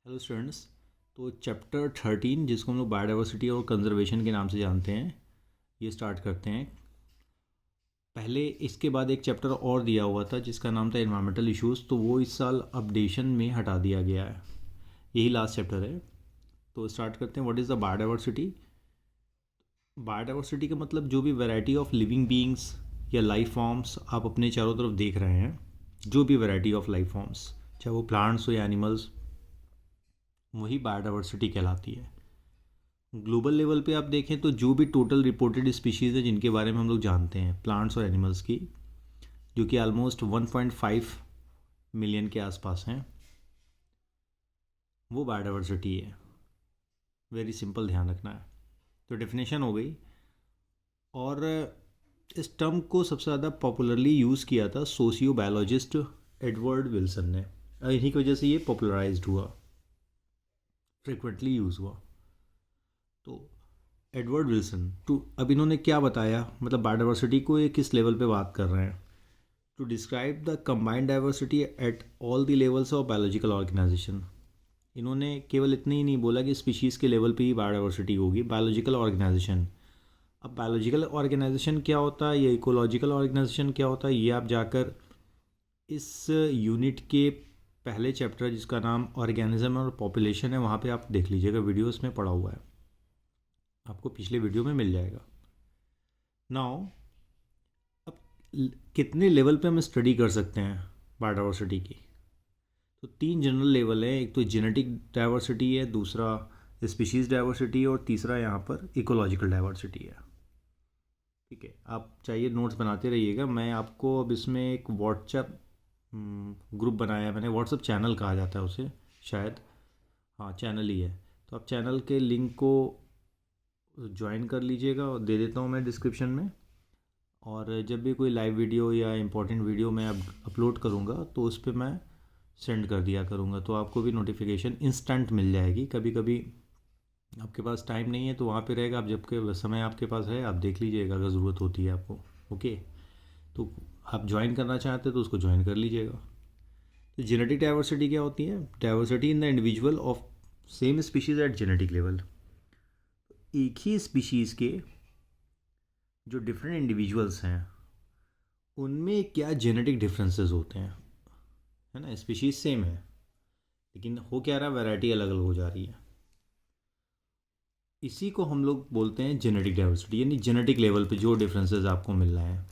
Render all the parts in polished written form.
Hello students. तो chapter 13 जिसको हम लोग बायोडाइवर्सिटी और कंजर्वेशन के नाम से जानते हैं, ये स्टार्ट करते हैं। पहले इसके बाद एक चैप्टर और दिया हुआ था जिसका नाम था एनवायरमेंटल इश्यूज़, तो वो इस साल अपडेशन में हटा दिया गया है। यही लास्ट चैप्टर है। तो स्टार्ट करते हैं। What is the biodiversity? Biodiversity का मतलब जो भी वैरायटी ऑफ लिविंग बीइंग्स या लाइफ फॉर्म्स आप अपने चारों तरफ देख रहे हैं, जो भी वैरायटी ऑफ लाइफ फॉर्म्स, चाहे वो प्लांट्स हो या एनिमल्स, वही बायोडाइवर्सिटी कहलाती है। ग्लोबल लेवल पे आप देखें तो जो भी टोटल रिपोर्टेड स्पीशीज़ हैं जिनके बारे में हम लोग जानते हैं प्लांट्स और एनिमल्स की, जो कि ऑलमोस्ट 1.5 मिलियन के आसपास हैं, वो बायोडाइवर्सिटी है। वेरी सिंपल, ध्यान रखना है। तो डेफिनेशन हो गई। और इस टर्म को सबसे ज़्यादा पॉपुलरली यूज़ किया था सोशियो बायोलॉजिस्ट एडवर्ड विल्सन ने, और इन्हीं की वजह से ये पॉपुलराइज्ड हुआ, फ्रिक्वेंटली यूज़ हुआ। तो एडवर्ड विल्सन टू, अब इन्होंने क्या बताया, मतलब बायोडाइवर्सिटी को ये किस लेवल पे बात कर रहे हैं? To describe the combined diversity at all the levels of biological organisation. इन्होंने केवल इतने ही नहीं बोला कि स्पीशीज़ के लेवल पे ही बायोडाइवर्सिटी होगी, बायोलॉजिकल ऑर्गेनाइजेशन। अब बायोलॉजिकल ऑर्गेनाइजेशन क्या होता है या इकोलॉजिकल ऑर्गेनाइजेशन क्या होता है, ये आप जाकर इस यूनिट के पहले चैप्टर जिसका नाम ऑर्गेनिज्म और पॉपुलेशन है वहाँ पे आप देख लीजिएगा, वीडियोस में पड़ा हुआ है, आपको पिछले वीडियो में मिल जाएगा। नाउ अब कितने लेवल पे हम स्टडी कर सकते हैं बायोडाइवर्सिटी की? तो 3 जनरल लेवल है। एक तो जेनेटिक डाइवर्सिटी है, दूसरा स्पीशीज़ डाइवर्सिटी, और तीसरा यहाँ पर इकोलॉजिकल डाइवर्सिटी है। ठीक है, आप चाहिए नोट्स बनाते रहिएगा। मैं आपको अब इसमें एक व्हाट्सएप ग्रुप बनाया है मैंने, व्हाट्सएप चैनल कहा जाता है उसे शायद, हाँ चैनल ही है। तो आप चैनल के लिंक को ज्वाइन कर लीजिएगा, और दे देता हूँ मैं डिस्क्रिप्शन में। और जब भी कोई लाइव वीडियो या इम्पोर्टेंट वीडियो मैं अपलोड करूँगा तो उस पर मैं सेंड कर दिया करूँगा, तो आपको भी नोटिफिकेशन इंस्टेंट मिल जाएगी। कभी कभी आपके पास टाइम नहीं है तो वहाँ पे रहेगा, आप जब के समय आपके पास है आप देख लीजिएगा अगर ज़रूरत होती है आपको। ओके, तो आप ज्वाइन करना चाहते हैं तो उसको ज्वाइन कर लीजिएगा। तो जेनेटिक डाइवर्सिटी क्या होती है? Diversity in the individual of same species at genetic level. एक ही स्पीशीज़ के जो डिफरेंट इंडिविजुअल्स हैं उनमें क्या जेनेटिक डिफरेंसेस होते हैं, है ना? स्पीशीज़ सेम है लेकिन हो क्या रहा है, वैरायटी अलग अलग हो जा रही है। इसी को हम लोग बोलते हैं जेनेटिक डाइवर्सिटी, यानी जेनेटिक लेवल पे जो डिफरेंसेस आपको मिल रहे हैं।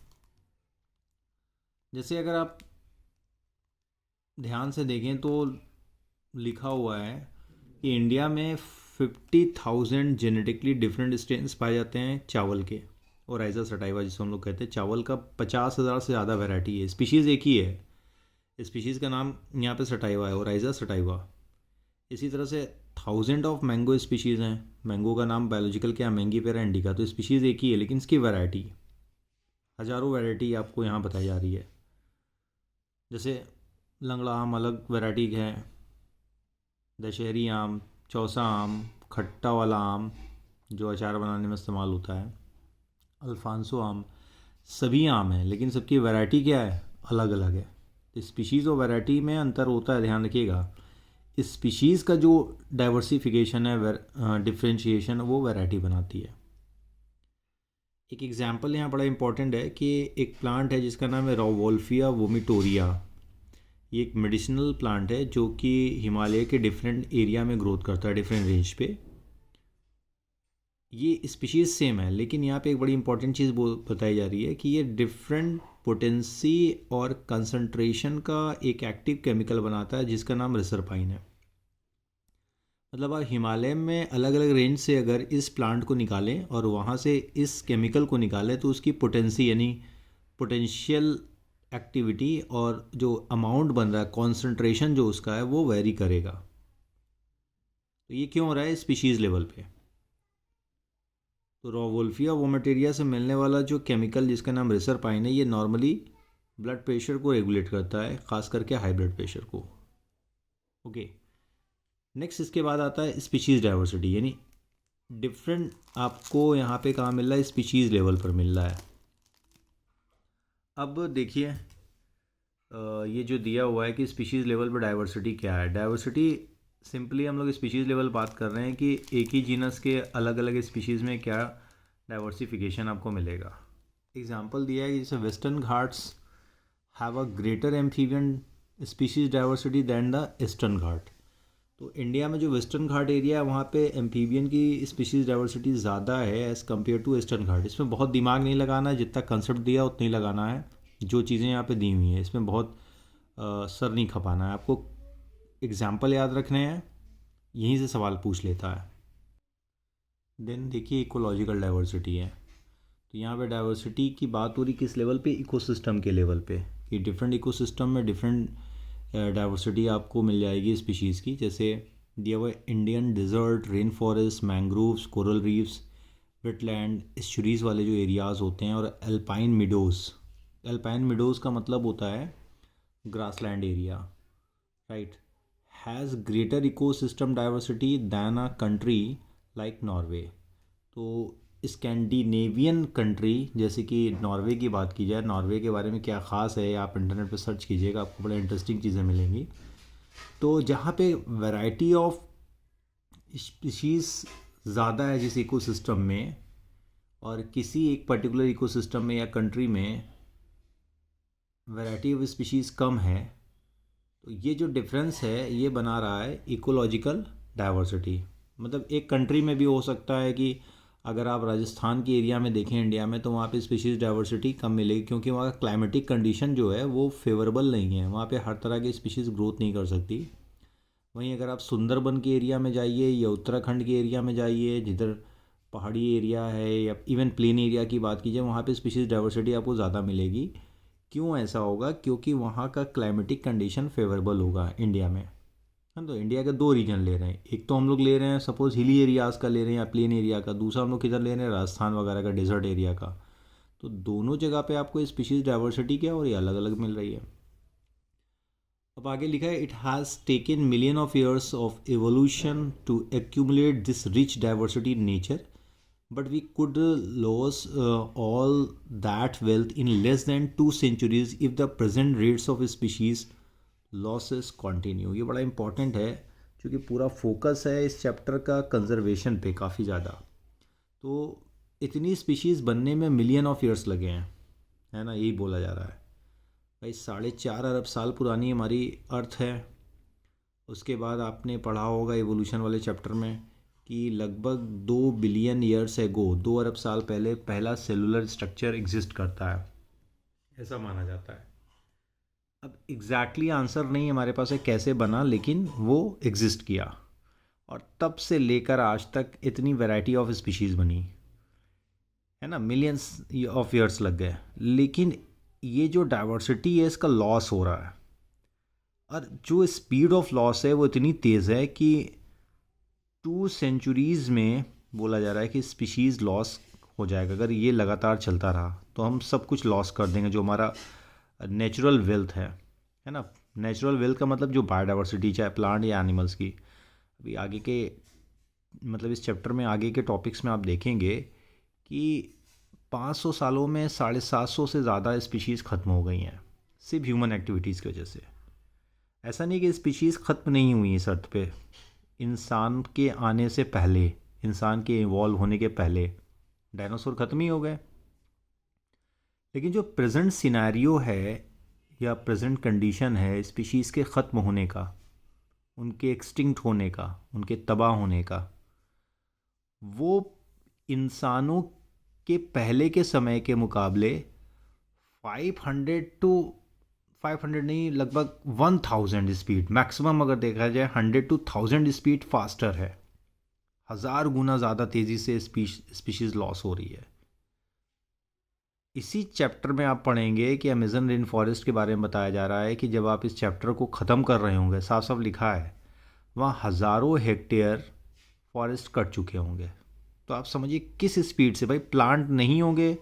जैसे अगर आप ध्यान से देखें तो लिखा हुआ है कि इंडिया में 50,000 जेनेटिकली डिफरेंट स्ट्रेन्स पाए जाते हैं चावल के, और राइजा सटाइवा जिसको हम लोग कहते हैं। चावल का 50,000 से ज़्यादा वैरायटी है। स्पीशीज़ एक ही है, स्पीशीज़ का नाम यहाँ पे सटाइवा है, और राइजा सटाइवा। इसी तरह से 1000 ऑफ मैंगो स्पीशीज़ हैं। मैंगो का नाम बायोलॉजिकल क्या है? Mangifera indica. तो स्पीशीज़ एक ही है लेकिन इसकी वैरायटी, हज़ारों वैरायटी आपको यहाँ बताई जा रही है। जैसे लंगड़ा आम अलग वैरायटी है, दशहरी आम, चौसा आम, खट्टा वाला आम जो अचार बनाने में इस्तेमाल होता है, अल्फांसो आम, सभी आम हैं लेकिन सबकी वैरायटी क्या है? अलग अलग है। तो स्पीशीज़ और वैरायटी में अंतर होता है, ध्यान रखिएगा। स्पीशीज़ का जो डाइवर्सिफिकेशन है, डिफ्रेंशिएशन, वो वैरायटी बनाती है। एक एग्जांपल यहाँ बड़ा इंपॉर्टेंट है कि एक प्लांट है जिसका नाम है रोवोल्फिया वोमिटोरिया। ये एक मेडिसिनल प्लांट है जो कि हिमालय के डिफरेंट एरिया में ग्रोथ करता है, डिफरेंट रेंज पे। ये स्पीशीज़ सेम है लेकिन यहाँ पे एक बड़ी इंपॉर्टेंट चीज़ बताई जा रही है कि ये डिफरेंट पोटेंसी और कंसंट्रेशन का एक एक्टिव केमिकल बनाता है जिसका नाम रिसरपाइन है। मतलब आप हिमालय में अलग अलग रेंज से अगर इस प्लांट को निकालें और वहाँ से इस केमिकल को निकालें तो उसकी पोटेंसी यानी पोटेंशियल एक्टिविटी और जो अमाउंट बन रहा है, कॉन्सेंट्रेशन जो उसका है, वो वेरी करेगा। तो ये क्यों हो रहा है? स्पीशीज़ लेवल पे। तो रोवोल्फिया वोमेटेरिया से मिलने वाला जो केमिकल जिसका नाम रिसरपाइन है, ये नॉर्मली ब्लड प्रेशर को रेगुलेट करता है, ख़ास करके हाई ब्लड प्रेशर को। ओके, नेक्स्ट इसके बाद आता है स्पीशीज़ डाइवर्सिटी, यानी डिफरेंट आपको यहाँ पे कहाँ मिल रहा है? स्पीशीज़ लेवल पर मिल रहा है। अब देखिए, ये जो दिया हुआ है कि स्पीशीज़ लेवल पर डाइवर्सिटी क्या है। डाइवर्सिटी सिंपली हम लोग स्पीशीज़ लेवल बात कर रहे हैं कि एक ही जीनस के अलग अलग स्पीशीज़ में क्या डाइवर्सिफिकेशन आपको मिलेगा। एग्जांपल दिया है कि जैसे Western Ghats have a greater amphibian species diversity than the Eastern Ghat. तो इंडिया में जो वेस्टर्न घाट एरिया है वहाँ पे एम्फीबियन की स्पीशीज़ डाइवर्सिटी ज़्यादा है एज़ कम्पेयर टू ईस्टर्न घाट। इसमें बहुत दिमाग नहीं लगाना है, जितना कंसेप्ट दिया उतना ही लगाना है। जो चीज़ें यहाँ पे दी हुई हैं इसमें बहुत सर नहीं खपाना है आपको। एग्जाम्पल याद रखने हैं, यहीं से सवाल पूछ लेता है। देन देखिए इकोलॉजिकल डाइवर्सिटी है। तो यहाँ पे डाइवर्सिटी की बात हो रही किस लेवल पे, इकोसिस्टम के लेवल पे, कि डिफरेंट इकोसिस्टम में डिफरेंट डाइवर्सिटी आपको मिल जाएगी स्पीशीज़ की। जैसे दिया हुआ Indian desert, rain forest, mangroves, coral reefs, wetland, estuaries वाले जो एरियाज़ होते हैं, और एल्पाइन मिडोज़। एल्पाइन मिडोज़ का मतलब होता है grassland area, right, has greater ecosystem diversity then a country like Norway. तो स्कैंडिनेवियन कंट्री जैसे कि नॉर्वे की बात की जाए, नॉर्वे के बारे में क्या ख़ास है आप इंटरनेट पर सर्च कीजिएगा, आपको बड़े इंटरेस्टिंग चीज़ें मिलेंगी। तो जहाँ पे वैरायटी ऑफ स्पीशीज़ ज़्यादा है जिस इकोसिस्टम में, और किसी एक पर्टिकुलर इकोसिस्टम में या कंट्री में वैरायटी ऑफ स्पीशीज़ कम है, तो ये जो डिफरेंस है ये बना रहा है इकोलॉजिकल डाइवर्सिटी। मतलब एक कंट्री में भी हो सकता है कि अगर आप राजस्थान के एरिया में देखें इंडिया में, तो वहाँ पे स्पीशीज़ डाइवर्सिटी कम मिलेगी क्योंकि वहाँ का क्लाइमेटिक कंडीशन जो है वो फेवरेबल नहीं है, वहाँ पे हर तरह की स्पीशीज़ ग्रोथ नहीं कर सकती। वहीं अगर आप सुंदरबन के एरिया में जाइए या उत्तराखंड के एरिया में जाइए जिधर पहाड़ी एरिया है, या इवन प्लेन एरिया की बात कीजिए, वहाँ पे स्पीशीज़ डाइवर्सिटी आपको ज़्यादा मिलेगी। क्यों ऐसा होगा? क्योंकि वहाँ का क्लाइमेटिक कंडीशन फेवरेबल होगा इंडिया में। हम तो इंडिया के दो रीजन ले रहे हैं, एक तो हम लोग ले रहे हैं सपोज हिली एरियाज़ का ले रहे हैं या प्लेन एरिया का, दूसरा हम लोग किधर ले रहे हैं राजस्थान वगैरह का डेजर्ट एरिया का। तो दोनों जगह पे आपको स्पीशीज़ डाइवर्सिटी क्या हो रही है, अलग अलग मिल रही है। अब आगे लिखा है it has taken million of years of evolution to accumulate this rich diversity in nature, but we could lose all that wealth in less than 2 centuries if the present rates of species losses continue। ये बड़ा important है क्योंकि पूरा focus है इस chapter का conservation पे काफ़ी ज़्यादा। तो इतनी स्पीशीज़ बनने में मिलियन ऑफ ईयर्स लगे हैं, है ना, यही बोला जा रहा है। भाई 4.5 अरब साल पुरानी हमारी अर्थ है। उसके बाद आपने पढ़ा होगा एवोल्यूशन वाले चैप्टर में कि लगभग 2 बिलियन ईयर्स एगो, 2 अरब साल पहले पहला सेलुलर स्ट्रक्चर एग्जिस्ट करता है, ऐसा माना जाता है। अब एग्जैक्टली आंसर नहीं हमारे पास है कैसे बना, लेकिन वो एग्जिस्ट किया और तब से लेकर आज तक इतनी वैरायटी ऑफ स्पीशीज़ बनी, है ना, मिलियंस ऑफ ईयर्स लग गए। लेकिन ये जो डाइवर्सिटी है इसका लॉस हो रहा है, और जो स्पीड ऑफ लॉस है वो इतनी तेज़ है कि 2 सेंचुरीज़ में बोला जा रहा है कि स्पीशीज़ लॉस हो जाएगा। अगर ये लगातार चलता रहा तो हम सब कुछ लॉस कर देंगे, जो हमारा नेचुरल वेल्थ है ना। नेचुरल वेल्थ का मतलब जो बायोडाइवर्सिटी, चाहे प्लांट या एनिमल्स की। अभी आगे के मतलब इस चैप्टर में आगे के टॉपिक्स में आप देखेंगे कि 500 सालों में 750 से ज़्यादा स्पीशीज़ ख़त्म हो गई हैं सिर्फ ह्यूमन एक्टिविटीज़ की वजह से। ऐसा नहीं कि स्पीशीज़ ख़त्म नहीं हुई इस अर्थ पे, इंसान के आने से पहले, इंसान के इवॉल्व होने के पहले डायनासोर ख़त्म ही हो गए। लेकिन जो प्रेजेंट सिनेरियो है या प्रेजेंट कंडीशन है स्पीशीज़ के ख़त्म होने का, उनके एक्सटिंक्ट होने का, उनके तबाह होने का, वो इंसानों के पहले के समय के मुकाबले 500 नहीं, लगभग 1000 स्पीड मैक्सिमम अगर देखा जाए 100 to 1000 स्पीड फास्टर है। 1000 गुना ज़्यादा तेज़ी से स्पीशीज़ लॉस हो रही है। इसी चैप्टर में आप पढ़ेंगे कि अमेज़न रेन फॉरेस्ट के बारे में बताया जा रहा है कि जब आप इस चैप्टर को ख़त्म कर रहे होंगे, साफ साफ लिखा है वहाँ हज़ारों हेक्टेयर फॉरेस्ट कट चुके होंगे। तो आप समझिए किस स्पीड से, भाई प्लांट नहीं होंगे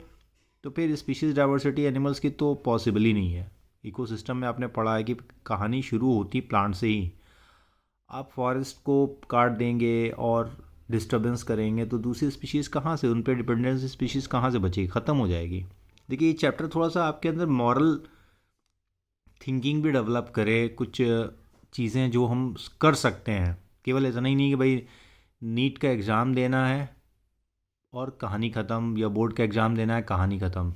तो फिर स्पीशीज़ डाइवर्सिटी एनिमल्स की तो पॉसिबल ही नहीं है। इकोसिस्टम में आपने पढ़ा है कि कहानी शुरू होती प्लांट से ही। आप फॉरेस्ट को काट देंगे और डिस्टर्बेंस करेंगे तो दूसरी स्पीशीज़ कहाँ से, उन पर डिपेंडेंस स्पीशीज़ कहाँ से बचेगी, ख़त्म हो जाएगी। देखिए ये चैप्टर थोड़ा सा आपके अंदर मॉरल थिंकिंग भी डेवलप करे, कुछ चीज़ें जो हम कर सकते हैं केवल इतना ही नहीं कि भाई नीट का एग्ज़ाम देना है और कहानी ख़त्म, या बोर्ड का एग्ज़ाम देना है, कहानी ख़त्म।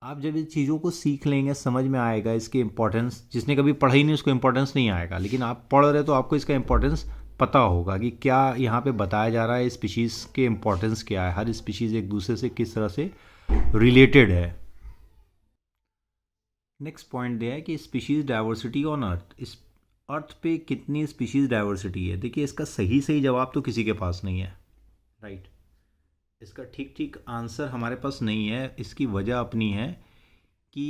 आप जब इन चीज़ों को सीख लेंगे, समझ में आएगा इसकी इम्पोर्टेंस। जिसने कभी पढ़ा ही नहीं उसको इम्पोर्टेंस नहीं आएगा, लेकिन आप पढ़ रहे तो आपको इसका इम्पोर्टेंस पता होगा कि क्या यहाँ पे बताया जा रहा है, स्पीशीज़ के इम्पोर्टेंस क्या है, हर स्पीशीज़ एक दूसरे से किस तरह से रिलेटेड है। नेक्स्ट पॉइंट यह है कि स्पीशीज़ डाइवर्सिटी ऑन अर्थ। इस अर्थ पे कितनी स्पीशीज़ डाइवर्सिटी है? देखिए, इसका सही सही जवाब तो किसी के पास नहीं है, राइट। इसका ठीक ठीक आंसर हमारे पास नहीं है। इसकी वजह अपनी है कि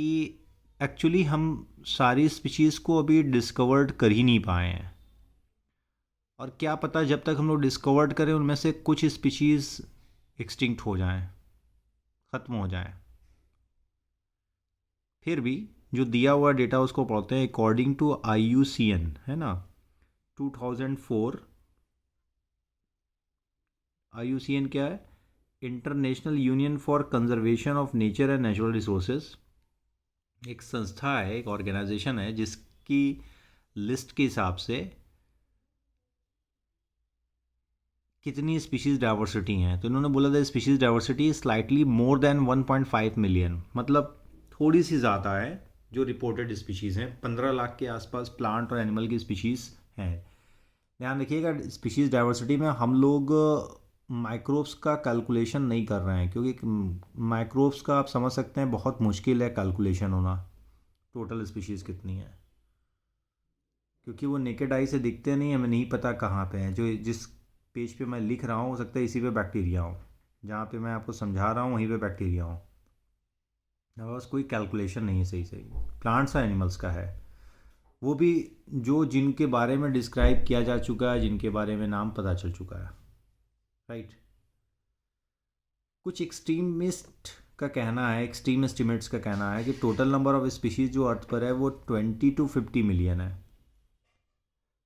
एक्चुअली हम सारी स्पीशीज़ को अभी डिस्कवर्ड कर ही नहीं पाए हैं, और क्या पता जब तक हम लोग डिस्कवर्ड करें उनमें से कुछ स्पीशीज़ एक्सटिंक्ट हो जाएं, ख़त्म हो जाएं। फिर भी जो दिया हुआ डेटा उसको पढ़ते हैं। अकॉर्डिंग टू IUCN, है ना, 2004, IUCN क्या है? International union for conservation of nature and natural resources. एक संस्था है, एक ऑर्गेनाइजेशन है जिसकी लिस्ट के हिसाब से कितनी स्पीशीज़ डाइवर्सिटी हैं। तो इन्होंने बोला था species diversity is slightly more than 1.5 million, मतलब थोड़ी सी ज़्यादा है जो रिपोर्टेड स्पीशीज़ हैं। 15 लाख के आसपास प्लांट और एनिमल की स्पीशीज़ हैं। ध्यान रखिएगा, स्पीशीज़ डाइवर्सिटी में हम लोग माइक्रोब्स का कैलकुलेशन नहीं कर रहे हैं, क्योंकि माइक्रोब्स का आप समझ सकते हैं बहुत मुश्किल है कैलकुलेशन होना, टोटल स्पीशीज़ कितनी है, क्योंकि वो नेकेड आई से दिखते नहीं, हमें नहीं पता कहाँ पे हैं। जो जिस पेज पे मैं लिख रहा हूँ हो सकता है इसी पे बैक्टीरिया हो, जहाँ पे मैं आपको समझा रहा हूँ वहीं पे बैक्टीरिया हो। बस कोई कैलकुलेशन नहीं है सही सही। प्लांट्स और एनिमल्स का है, वो भी जो जिनके बारे में डिस्क्राइब किया जा चुका है, जिनके बारे में नाम पता चल चुका है, राइट। कुछ एक्सट्रीमिस्ट का कहना है, एक्सट्रीम एस्टिमेट्स का कहना है कि टोटल नंबर ऑफ स्पीशीज़ जो अर्थ पर है वो 20 to 50 मिलियन है।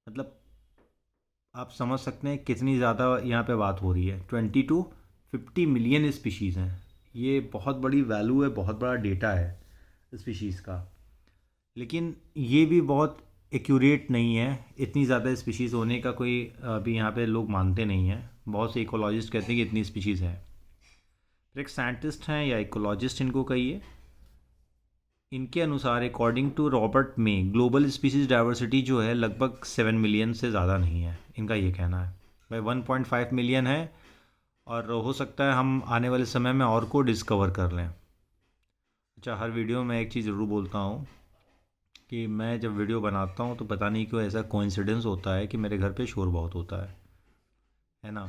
मतलब आप समझ सकते हैं कितनी ज़्यादा यहाँ पे बात हो रही है। 20 to 50 मिलियन स्पीशीज़ हैं। ये बहुत बड़ी वैल्यू है, बहुत बड़ा डेटा है स्पीशीज़ का, लेकिन ये भी बहुत एक्यूरेट नहीं है। इतनी ज़्यादा स्पीशीज़ होने का कोई अभी यहाँ पे लोग मानते नहीं हैं। बहुत से इकोलॉजिस्ट कहते हैं कि इतनी स्पीशीज़ है। फिर एक साइंटिस्ट हैं या इकोलॉजिस्ट इनको कहिए, इनके अनुसार अकॉर्डिंग टू रॉबर्ट में ग्लोबल स्पीशीज़ डाइवर्सिटी जो है लगभग 7 मिलियन से ज़्यादा नहीं है। इनका ये कहना है भाई 1.5 मिलियन है, और हो सकता है हम आने वाले समय में और को डिस्कवर कर लें। अच्छा, हर वीडियो में एक चीज़ ज़रूर बोलता हूँ कि मैं जब वीडियो बनाता हूँ तो पता नहीं क्यों ऐसा कोइंसिडेंस होता है कि मेरे घर पे शोर बहुत होता है ना।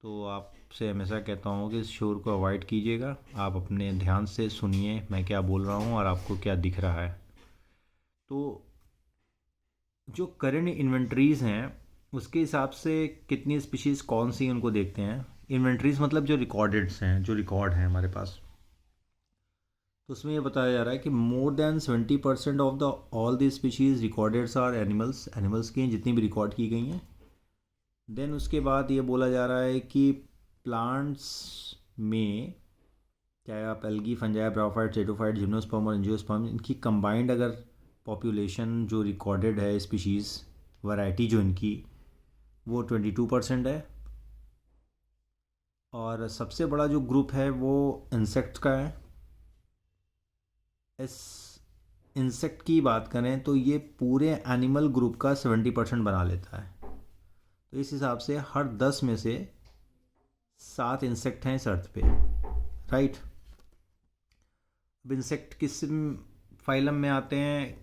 तो आपसे हमेशा कहता हूँ कि इस शोर को अवॉइड कीजिएगा। आप अपने ध्यान से सुनिए मैं क्या बोल रहा हूँ और आपको क्या दिख रहा है। तो जो करंट इन्वेंट्रीज़ हैं उसके हिसाब से कितनी स्पीशीज़ कौन सी उनको देखते हैं। इन्वेंट्रीज़ मतलब जो रिकॉर्डेड्स हैं, जो रिकॉर्ड हैं हमारे पास। तो उसमें ये बताया जा रहा है कि more than 70% of the all the species recorded are animals. Animals की हैं जितनी भी रिकॉर्ड की गई हैं। देन उसके बाद ये बोला जा रहा है कि प्लांट्स में चाहे आप एल्गी, फंजाई, ब्रायोफाइट, टेटोफाइट, जिम्नोस्पर्म और एंजियोस्पर्म, इनकी कंबाइंड अगर पॉपुलेशन जो रिकॉर्डेड है स्पीशीज़ वैरायटी जो इनकी, वो 22% है। और सबसे बड़ा जो ग्रुप है वो इंसेक्ट का है। इस इंसेक्ट की बात करें तो ये पूरे एनिमल ग्रुप का 70% बना लेता है। तो इस हिसाब से हर 10 में से 7 इंसेक्ट हैं इस अर्थ पे, राइट। अब इंसेक्ट किस फाइलम में आते हैं,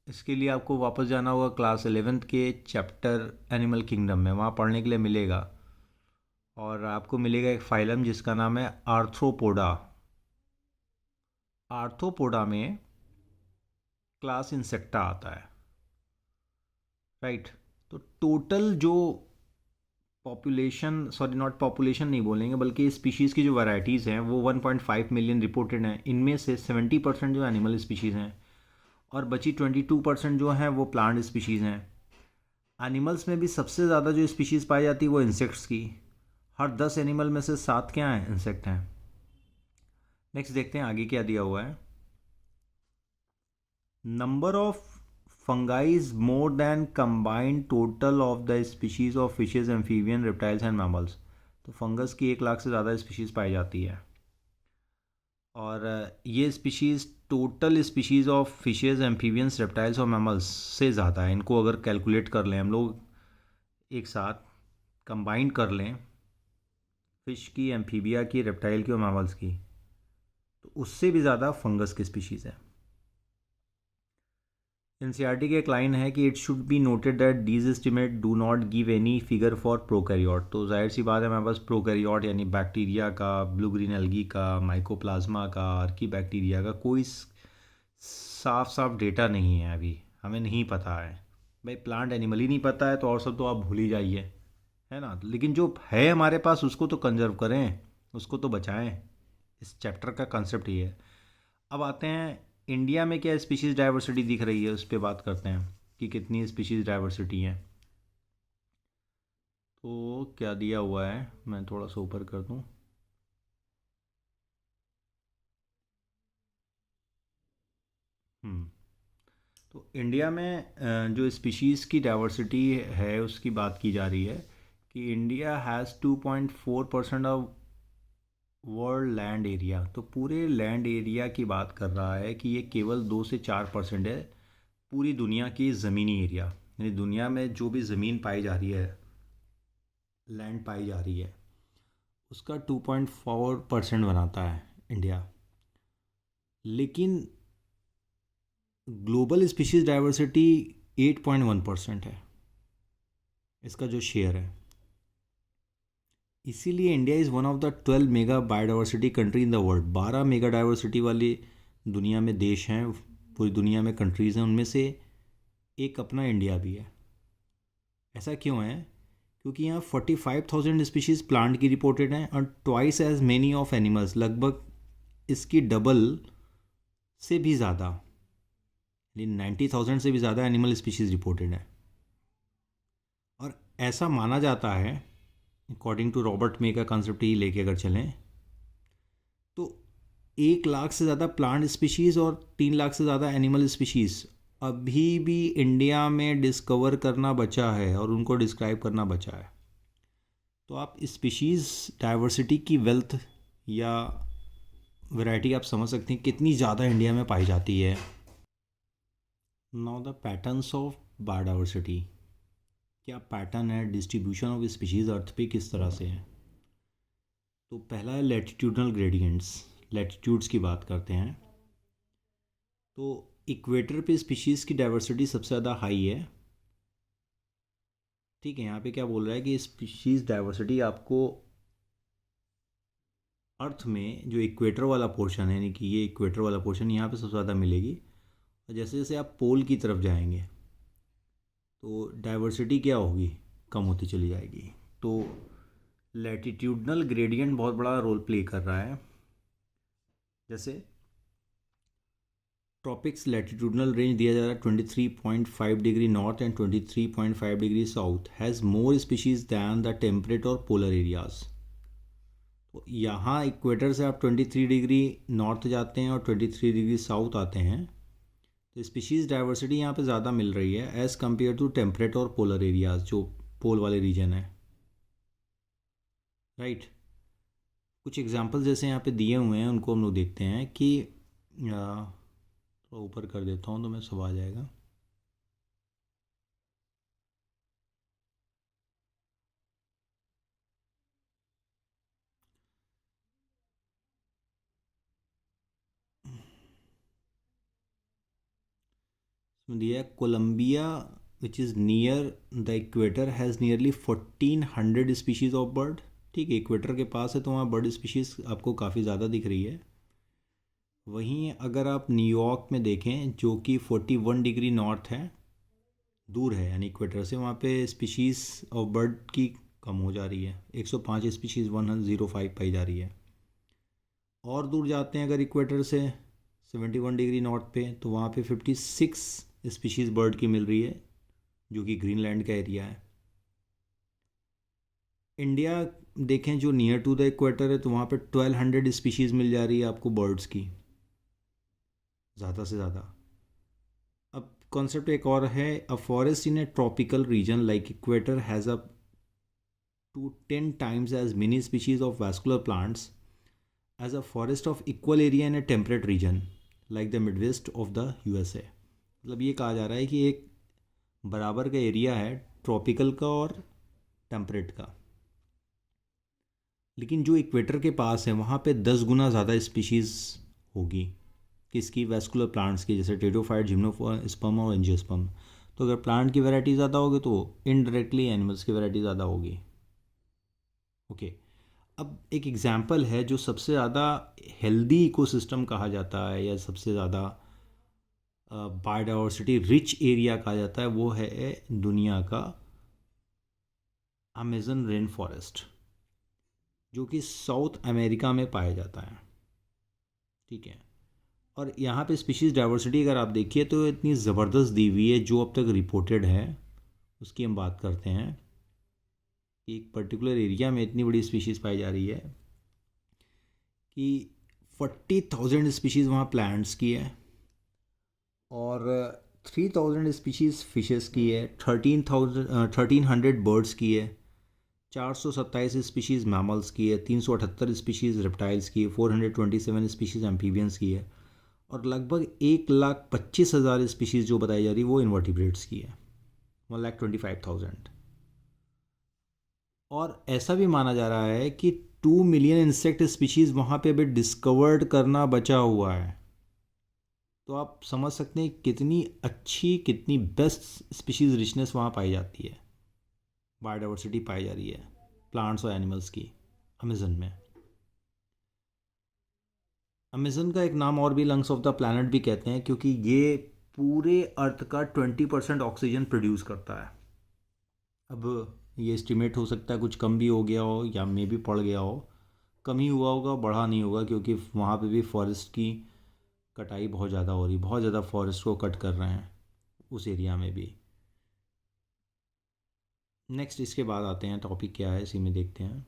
इसके लिए आपको वापस जाना होगा क्लास 11th के चैप्टर एनिमल किंगडम में, वहाँ पढ़ने के लिए मिलेगा। और आपको मिलेगा एक फाइलम जिसका नाम है आर्थ्रोपोडा। आर्थ्रोपोडा में क्लास इंसेक्टा आता है, राइट। तो टोटल जो पॉपुलेशन, सॉरी नॉट पॉपुलेशन नहीं बोलेंगे बल्कि स्पीशीज़ की जो वैराइटीज़ हैं वो 1.5 मिलियन रिपोर्टेड हैं। इनमें से 70% जो एनिमल स्पीशीज़ हैं और बची 22% जो हैं वो प्लांट स्पीशीज़ हैं। एनिमल्स में भी सबसे ज़्यादा जो स्पीशीज़ पाई जाती है वो इंसेक्ट्स की। हर 10 एनिमल में से 7 क्या हैं, इंसेक्ट हैं। नेक्स्ट देखते हैं आगे क्या दिया हुआ है। Number of fungi is more than combined total of the species of fishes, amphibian, reptiles and mammals. तो फंगस की 1 लाख से ज़्यादा स्पीशीज़ पाई जाती है। और ये species total species of fishes, amphibians, reptiles और मैमल्स से ज़्यादा है। इनको अगर कैलकुलेट कर लें हम लोग, एक साथ कंबाइन कर लें फ़िश की, एम्फीबिया की, रेप्टाइल की और मैमल्स की, तो उससे भी ज़्यादा फंगस की स्पीशीज़ है। एनसीईआरटी की एक लाइन है कि it should be noted that these estimate do not give any figure for prokaryote. तो जाहिर सी बात है, हमारे पास प्रोकैरियोट यानी बैक्टीरिया का, ब्लू ग्रीन एल्गी का, माइकोप्लाज्मा का, आर्की बैक्टीरिया का कोई साफ साफ डेटा नहीं है। अभी हमें नहीं पता है भाई, प्लांट एनिमल ही नहीं पता है तो और सब तो आप भूल ही जाइए, है ना। लेकिन जो है हमारे पास उसको तो कंजर्व करें, उसको तो बचाएं। इस चैप्टर का कंसेप्ट ये है। अब आते हैं इंडिया में क्या स्पीशीज़ डाइवर्सिटी दिख रही है, उस पर बात करते हैं कि कितनी स्पीशीज़ डाइवर्सिटी है। तो क्या दिया हुआ है, मैं थोड़ा सा ऊपर कर दूं। हम्म तो इंडिया में जो स्पीशीज़ की डाइवर्सिटी है उसकी बात की जा रही है कि India has 2.4% of world land area. तो पूरे लैंड एरिया की बात कर रहा है कि ये केवल 2 से 4% है पूरी दुनिया की ज़मीनी एरिया। यानी दुनिया में जो भी ज़मीन पाई जा रही है, लैंड पाई जा रही है, उसका 2.4% बनाता है इंडिया। लेकिन ग्लोबल स्पीशीज़ डाइवर्सिटी 8.1% है इसका जो शेयर है। इसीलिए India is one of the 12 mega biodiversity country in the world. 12 mega diversity वाली दुनिया में देश हैं, पूरी दुनिया में कंट्रीज़ हैं, उनमें से एक अपना इंडिया भी है। ऐसा क्यों है? क्योंकि यहाँ 45,000 स्पीशीज़ प्लांट की रिपोर्टेड हैं और twice as many of animals, लगभग इसकी डबल से भी ज़्यादा, यानी 90,000 से भी ज़्यादा एनिमल स्पीशीज़ रिपोर्टेड है। और ऐसा माना जाता है, अकॉर्डिंग टू रॉबर्ट मे का कंसेप्ट ही लेके अगर चलें, तो 1 लाख से ज़्यादा प्लांट स्पीशीज़ और 3 लाख से ज़्यादा एनिमल स्पीशीज़ अभी भी इंडिया में डिस्कवर करना बचा है और उनको डिस्क्राइब करना बचा है। तो आप स्पीशीज़ डाइवर्सिटी की वेल्थ या वैरायटी आप समझ सकते हैं कितनी ज़्यादा इंडिया में पाई जाती है। Now the patterns of biodiversity, क्या पैटर्न है डिस्ट्रीब्यूशन ऑफ स्पीशीज़ अर्थ पे किस तरह से है। तो पहला है लैटिट्यूडनल ग्रेडियंट्स, लैटिट्यूड्स की बात करते हैं। तो इक्वेटर पे स्पीशीज़ की डाइवर्सिटी सबसे ज़्यादा हाई है। ठीक है, यहाँ पे क्या बोल रहा है कि स्पीशीज़ डाइवर्सिटी आपको अर्थ में जो इक्वेटर वाला पोर्शन है, यानी कि ये इक्वेटर वाला पोर्शन, यहाँ पे सबसे ज़्यादा मिलेगी। और जैसे जैसे आप पोल की तरफ जाएंगे तो डाइवर्सिटी क्या होगी, कम होती चली जाएगी। तो लैटिट्यूडनल ग्रेडियंट बहुत बड़ा रोल प्ले कर रहा है। जैसे ट्रॉपिक्स लैटिट्यूडनल रेंज दिया जा रहा है 23.5 degree north and 23.5 degree south has more species than the temperate और पोलर एरियाज़। तो यहाँ इक्वेटर से आप 23 डिग्री नॉर्थ जाते हैं और 23 डिग्री साउथ आते हैं, तो स्पीशीज़ डाइवर्सिटी यहाँ पे ज़्यादा मिल रही है एज़ कम्पेयर टू टेम्परेट और पोलर एरियाज़, जो पोल वाले रीजन है, राइट। कुछ एग्जांपल जैसे यहाँ पे दिए हुए हैं उनको हम लोग देखते हैं कि थोड़ा ऊपर कर देता हूँ तो मैं सब आ जाएगा। इसमें दिया है Colombia which is near the equator has nearly 1400 species of bird. ठीक है, इक्वेटर के पास है तो वहाँ बर्ड स्पीशीज़ आपको काफ़ी ज़्यादा दिख रही है। वहीं अगर आप न्यूयॉर्क में देखें जो कि 41 डिग्री नॉर्थ है, दूर है यानी इक्वेटर से, वहाँ पे स्पीशीज़ ऑफ बर्ड की कम हो जा रही है, 105 स्पीशीज़ 105 पाई जा रही है। और दूर जाते हैं अगर इक्वेटर से 71 डिग्री नॉर्थ पे, तो वहाँ पे 56 स्पीशीज़ बर्ड की मिल रही है जो कि ग्रीनलैंड का एरिया है। इंडिया देखें जो नियर टू द इक्वेटर है, तो वहाँ पे 1200 स्पीशीज़ मिल जा रही है आपको बर्ड्स की, ज़्यादा से ज़्यादा। अब कॉन्सेप्ट एक और है, a forest in A tropical region like equator has a to 10 times as many species of vascular plants as a forest of equal area in a temperate region like the Midwest of the USA। मतलब ये कहा जा रहा है कि एक बराबर का एरिया है ट्रॉपिकल का और टेम्परेट का, लेकिन जो इक्वेटर के पास है वहाँ पे 10 गुना ज़्यादा स्पीशीज़ होगी किसकी, वैस्कुलर प्लांट्स की, जैसे टेरिडोफाइट, जिम्नोस्पर्म और एंजियोस्पर्म। तो अगर प्लांट की वैरायटी ज़्यादा होगी तो इनडायरेक्टली एनिमल्स की वैरायटी ज़्यादा होगी। ओके, अब एक एग्जांपल है जो सबसे ज़्यादा हेल्दी इकोसिस्टम कहा जाता है या सबसे ज़्यादा बायोडाइवर्सिटी रिच एरिया कहा जाता है, वो है दुनिया का अमेज़न रेन फॉरेस्ट, जो कि साउथ अमेरिका में पाया जाता है। ठीक है, और यहाँ पे स्पीशीज़ डाइवर्सिटी अगर आप देखिए तो इतनी ज़बरदस्त दी हुई है, जो अब तक रिपोर्टेड है उसकी हम बात करते हैं। एक पर्टिकुलर एरिया में इतनी बड़ी स्पीशीज़ पाई जा रही है कि 40,000 स्पीशीज़ वहाँ प्लांट्स की है और 3,000 स्पीशीज़ फिशेस की है, 1300 बर्ड्स की है, 427 स्पीशीज़ मैमल्स की है, 378 स्पीशीज़ रेप्टाइल्स की है, 427 स्पीशीज़ एम्फीबियंस की है और लगभग 1,25,000 स्पीशीज़ जो बताई जा रही है वो इन्वर्टिब्रेट्स की है, 1,25,000। और ऐसा भी माना जा रहा है कि 2 मिलियन इंसेक्ट स्पीशीज़ वहाँ पे अभी डिस्कवर्ड करना बचा हुआ है। तो आप समझ सकते हैं कितनी अच्छी, कितनी बेस्ट स्पीशीज़ रिचनेस वहाँ पाई जाती है, बायोडाइवर्सिटी पाई जा रही है प्लांट्स और एनिमल्स की अमेज़न में। अमेज़न का एक नाम और भी लंग्स ऑफ द प्लैनेट भी कहते हैं, क्योंकि ये पूरे अर्थ का 20% ऑक्सीजन प्रोड्यूस करता है। अब ये एस्टिमेट हो सकता है कुछ कम भी हो गया हो या मे भी पड़ गया हो, कम ही हुआ होगा, बढ़ा नहीं होगा, क्योंकि वहाँ पे भी फॉरेस्ट की कटाई बहुत ज़्यादा हो रही, बहुत ज़्यादा फॉरेस्ट को कट कर रहे हैं उस एरिया में भी। नेक्स्ट इसके बाद आते हैं, टॉपिक क्या है इसी में देखते हैं।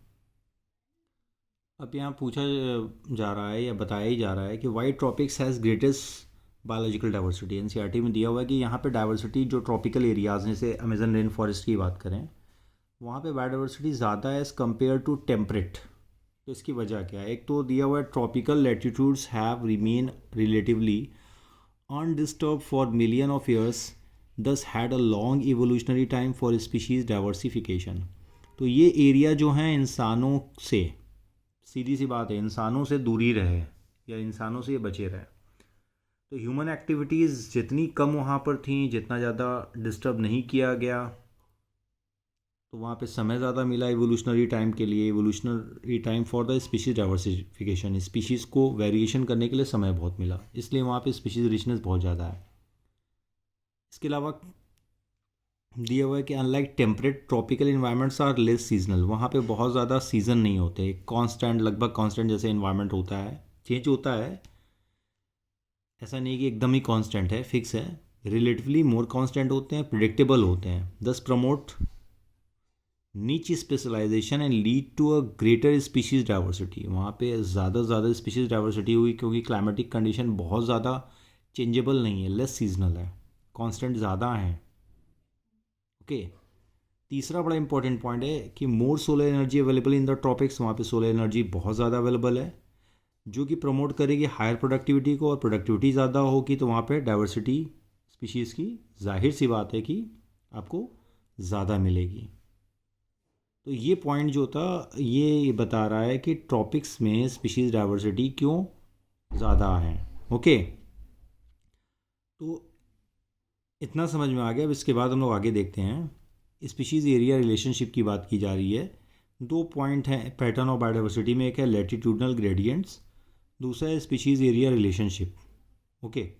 अब यहाँ पूछा जा रहा है या बताया ही जा रहा है कि why tropics has greatest biological diversity. NCERT में दिया हुआ है कि यहाँ पे डाइवर्सिटी जो ट्रॉपिकल एरियाज़ जैसे अमेजन रेन फॉरेस्ट की बात करें, वहाँ पे बायोडाइवर्सिटी ज़्यादा है एज़ कम्पेयर टू टेम्परेट। तो इसकी वजह क्या है? एक तो दिया हुआ है tropical latitudes have remain relatively undisturbed for million of years, thus had a long evolutionary time for species diversification. तो ये एरिया जो है इंसानों से, सीधी सी बात है, इंसानों से दूरी रहे या इंसानों से ये बचे रहे। तो ह्यूमन एक्टिविटीज़ जितनी कम वहाँ पर थी, जितना ज़्यादा डिस्टर्ब नहीं किया गया, तो वहाँ पे समय ज़्यादा मिला इवोल्यूशनरी टाइम के लिए, evolutionary time for the species diversification, species को वेरिएशन करने के लिए समय बहुत मिला, इसलिए वहाँ पे स्पीशीज़ रिचनेस बहुत ज़्यादा है। इसके अलावा दिया हुआ है कि unlike temperate tropical environments are less seasonal, वहाँ पे बहुत ज़्यादा सीज़न नहीं होते, कांस्टेंट, लगभग कांस्टेंट जैसे इन्वायरमेंट होता है, चेंज होता है, ऐसा नहीं कि एकदम ही कांस्टेंट है, फिक्स है, रिलेटिवली मोर कांस्टेंट होते हैं, प्रिडिक्टेबल होते हैं, thus promote niche specialisation and lead to a greater species diversity. वहाँ पे ज़्यादा से ज़्यादा स्पीशीज़ डाइवर्सिटी हुई क्योंकि क्लाइमेटिक कंडीशन बहुत ज़्यादा चेंजेबल नहीं है, लेस सीजनल है, कांस्टेंट ज़्यादा हैं। ओके, तीसरा बड़ा इंपॉर्टेंट पॉइंट है कि more solar energy available in the tropics, वहाँ पे सोलर एनर्जी बहुत ज़्यादा अवेलेबल है, जो कि प्रमोट करेगी हायर प्रोडक्टिविटी को, और प्रोडक्टिविटी ज़्यादा होगी तो वहाँ पे डाइवर्सिटी स्पीशीज़ की जाहिर सी बात है कि आपको ज़्यादा मिलेगी। तो ये पॉइंट जो था ये बता रहा है कि ट्रॉपिक्स में स्पीशीज़ डाइवर्सिटी क्यों ज़्यादा है। ओके, तो इतना समझ में आ गया। अब इसके बाद हम लोग आगे देखते हैं। स्पीशीज़ एरिया रिलेशनशिप की बात की जा रही है। 2 पॉइंट हैं पैटर्न ऑफ बायोडाइवर्सिटी में, एक है लैटिट्यूडनल ग्रेडियंट्स, दूसरा है स्पीशीज़ एरिया रिलेशनशिप। ओके,